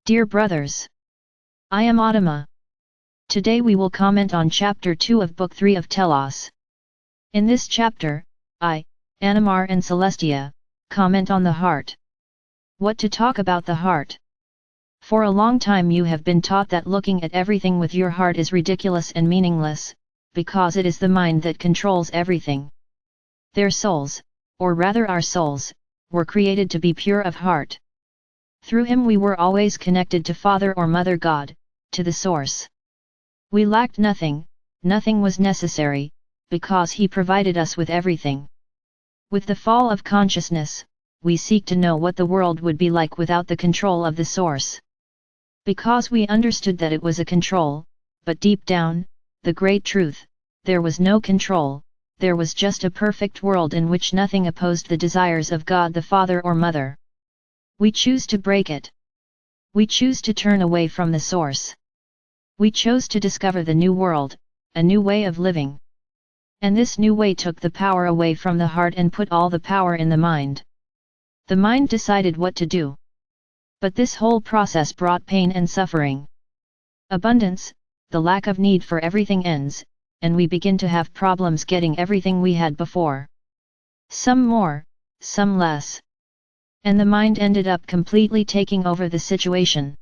Dear brothers, I am Adama. Today we will comment on Chapter 2 of Book 3 of Telos. In this chapter, I, Animar and Celestia, comment on the heart. What to talk about the heart? For a long time you have been taught that looking at everything with your heart is ridiculous and meaningless, because it is the mind that controls everything. Their souls, or rather our souls, were created to be pure of heart. Through him we were always connected to Father or Mother God, to the Source. We lacked nothing, nothing was necessary, because he provided us with everything. With the fall of consciousness, we seek to know what the world would be like without the control of the Source. Because we understood that it was a control, but deep down, the great truth, there was no control, there was just a perfect world in which nothing opposed the desires of God the Father or Mother. We choose to break it. We choose to turn away from the Source. We chose to discover the new world, a new way of living. And this new way took the power away from the heart and put all the power in the mind. The mind decided what to do. But this whole process brought pain and suffering. Abundance, the lack of need for everything ends, and we begin to have problems getting everything we had before. Some more, some less. And the mind ended up completely taking over the situation.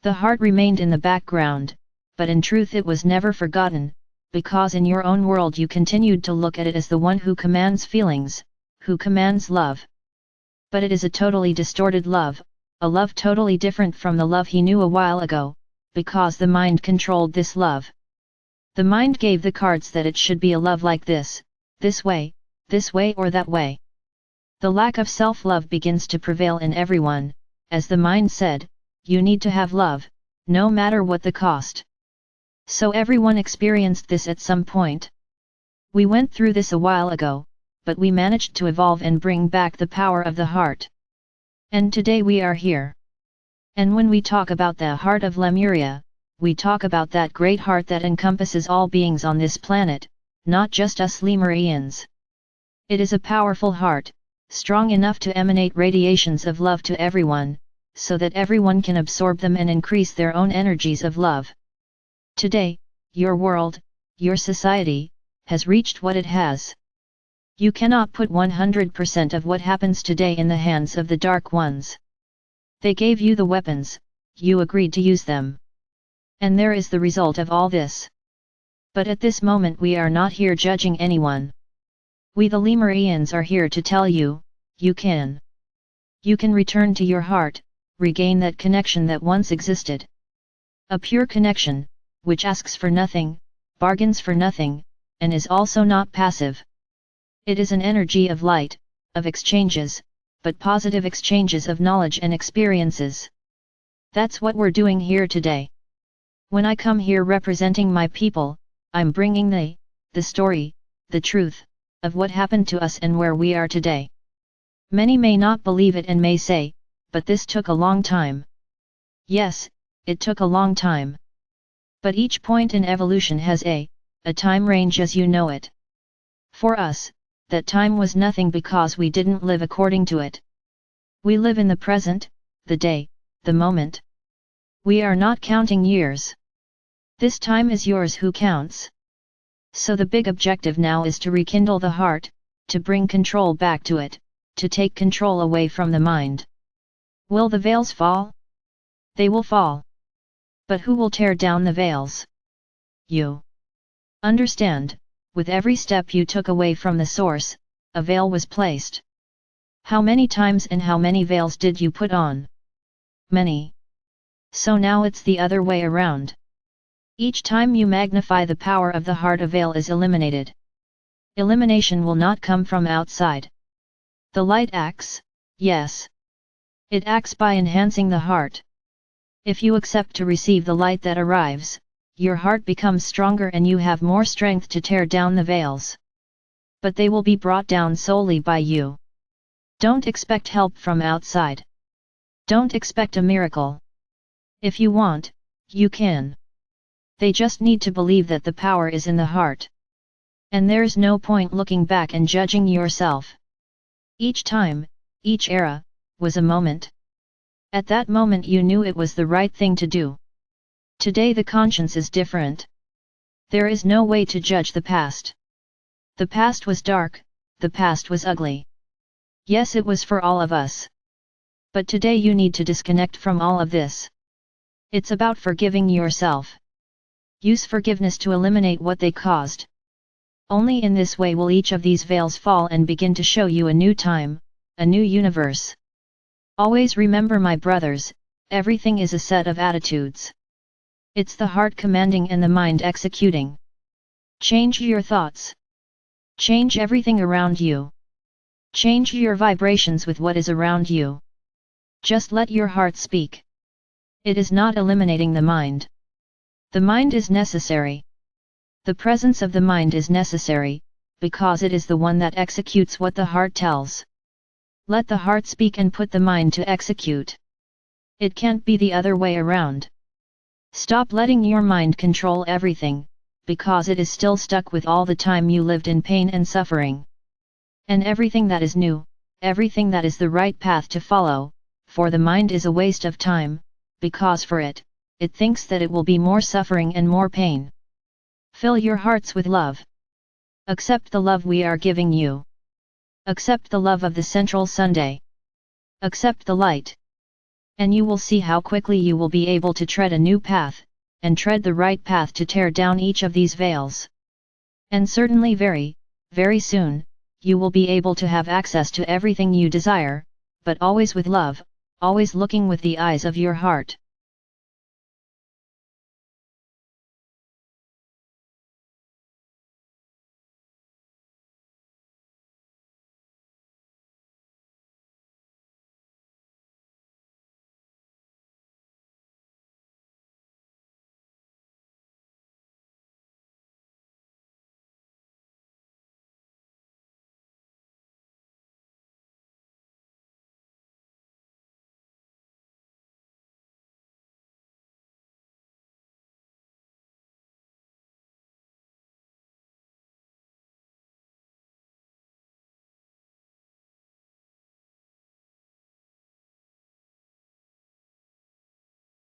The heart remained in the background, but in truth it was never forgotten, because in your own world you continued to look at it as the one who commands feelings, who commands love. But it is a totally distorted love, a love totally different from the love he knew a while ago, because the mind controlled this love. The mind gave the cards that it should be a love like this way or that way. The lack of self-love begins to prevail in everyone, as the mind said, you need to have love, no matter what the cost. So everyone experienced this at some point. We went through this a while ago, but we managed to evolve and bring back the power of the heart. And today we are here. And when we talk about the heart of Lemuria, we talk about that great heart that encompasses all beings on this planet, not just us Lemurians. It is a powerful heart, strong enough to emanate radiations of love to everyone, so that everyone can absorb them and increase their own energies of love. Today, your world, your society, has reached what it has. You cannot put 100% of what happens today in the hands of the Dark Ones. They gave you the weapons, you agreed to use them. And there is the result of all this. But at this moment we are not here judging anyone. We the Lemurians are here to tell you, you can. You can return to your heart, regain that connection that once existed. A pure connection, which asks for nothing, bargains for nothing, and is also not passive. It is an energy of light, of exchanges, but positive exchanges of knowledge and experiences. That's what we're doing here today. When I come here representing my people, I'm bringing the story, the truth, of what happened to us and where we are today. Many may not believe it and may say, but this took a long time. Yes, it took a long time. But each point in evolution has a time range as you know it. For us, that time was nothing because we didn't live according to it. We live in the present, the day, the moment. We are not counting years. This time is yours who counts. So the big objective now is to rekindle the heart, to bring control back to it, to take control away from the mind. Will the veils fall? They will fall. But who will tear down the veils? You. Understand, with every step you took away from the Source, a veil was placed. How many times and how many veils did you put on? Many. So now it's the other way around. Each time you magnify the power of the heart, a veil is eliminated. Elimination will not come from outside. The light acts, yes. It acts by enhancing the heart. If you accept to receive the light that arrives, your heart becomes stronger and you have more strength to tear down the veils. But they will be brought down solely by you. Don't expect help from outside. Don't expect a miracle. If you want, you can. They just need to believe that the power is in the heart. And there's no point looking back and judging yourself. Each time, each era, was a moment. At that moment you knew it was the right thing to do. Today the conscience is different. There is no way to judge the past. The past was dark, the past was ugly. Yes, it was for all of us. But today you need to disconnect from all of this. It's about forgiving yourself. Use forgiveness to eliminate what they caused. Only in this way will each of these veils fall and begin to show you a new time, a new universe. Always remember, my brothers, everything is a set of attitudes. It's the heart commanding and the mind executing. Change your thoughts. Change everything around you. Change your vibrations with what is around you. Just let your heart speak. It is not eliminating the mind. The mind is necessary. The presence of the mind is necessary, because it is the one that executes what the heart tells. Let the heart speak and put the mind to execute. It can't be the other way around. Stop letting your mind control everything, because it is still stuck with all the time you lived in pain and suffering. And everything that is new, everything that is the right path to follow, for the mind is a waste of time, because for it thinks that it will be more suffering and more pain. Fill your hearts with love. Accept the love we are giving you. Accept the love of the Central Sunday. Accept the light. And you will see how quickly you will be able to tread a new path, and tread the right path to tear down each of these veils. And certainly very, very soon, you will be able to have access to everything you desire, but always with love, always looking with the eyes of your heart.